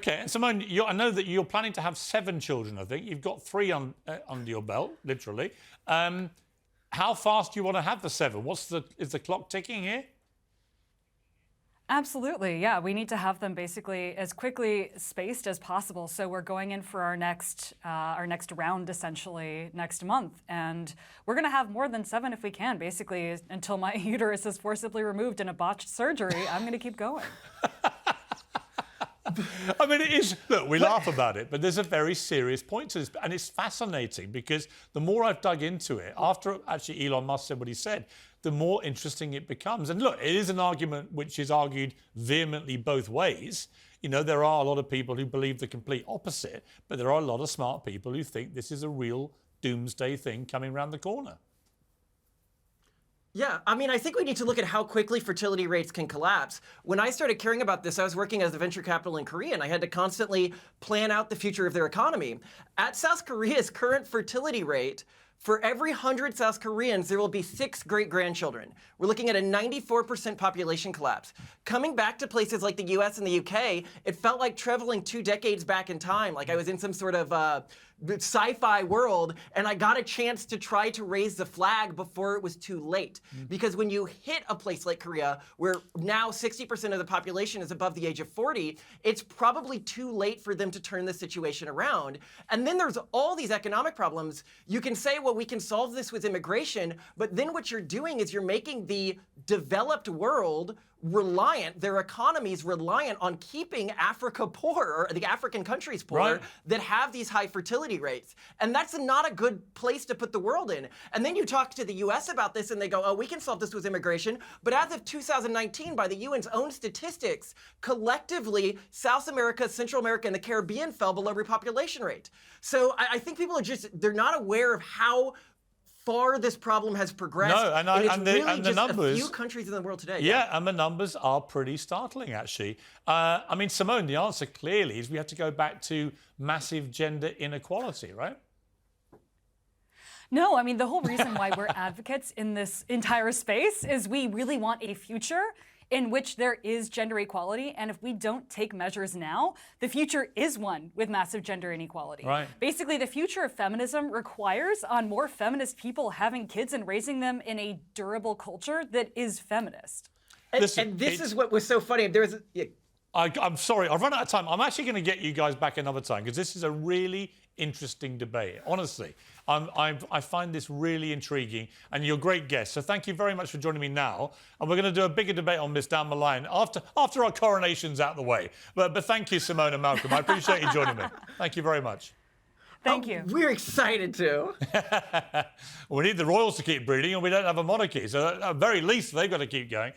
Okay, and Simone, I know that you're planning to have 7 children, I think. You've got 3 under your belt, literally. How fast do you want to have the 7? Is the clock ticking here? Absolutely, yeah. We need to have them basically as quickly spaced as possible. So we're going in for our next round, essentially, next month. And we're going to have more than 7 if we can, basically, until my uterus is forcibly removed in a botched surgery. I'm going to keep going. I mean, it is. Look, we laugh about it, but there's a very serious point to this. And it's fascinating because the more I've dug into it, after actually Elon Musk said what he said, the more interesting it becomes. And look, it is an argument which is argued vehemently both ways. You know, there are a lot of people who believe the complete opposite, but there are a lot of smart people who think this is a real doomsday thing coming around the corner. Yeah, I mean, I think we need to look at how quickly fertility rates can collapse. When I started caring about this, I was working as a venture capital in Korea, and I had to constantly plan out the future of their economy. At South Korea's current fertility rate, for every 100 South Koreans, there will be 6 great-grandchildren. We're looking at a 94% population collapse. Coming back to places like the US and the UK, it felt like traveling 2 decades back in time, like I was in some sort of sci-fi world, and I got a chance to try to raise the flag before it was too late. Because when you hit a place like Korea, where now 60% of the population is above the age of 40, it's probably too late for them to turn the situation around. And then there's all these economic problems. You can say, well, we can solve this with immigration, but then what you're doing is you're making the developed world reliant, their economies reliant on keeping Africa poor, or the African countries poor, right, that have these high fertility rates. And that's not a good place to put the world in. And then you talk to the US about this and they go, oh, we can solve this with immigration. But as of 2019, by the UN's own statistics, collectively, South America, Central America, and the Caribbean fell below repopulation rate. So I think people are they're not aware of how far this problem has progressed. No, and the numbers, a few countries in the world today. Yeah, and the numbers are pretty startling, actually. I mean, Simone, the answer clearly is we have to go back to massive gender inequality, right? No, I mean, the whole reason why we're advocates in this entire space is we really want a future in which there is gender equality, and if we don't take measures now, the future is one with massive gender inequality. Right. Basically, the future of feminism requires on more feminist people having kids and raising them in a durable culture that is feminist. And this is what was so funny. I'm sorry, I've run out of time. I'm actually going to get you guys back another time because this is a really interesting debate. Honestly, I find this really intriguing, and you're great guests. So thank you very much for joining me now. And we're going to do a bigger debate on this down the line after our coronation's out of the way. But thank you, Simone and Malcolm. I appreciate you joining me. Thank you very much. Thank you. We're excited to. We need the royals to keep breeding, and we don't have a monarchy. So at the very least, they've got to keep going.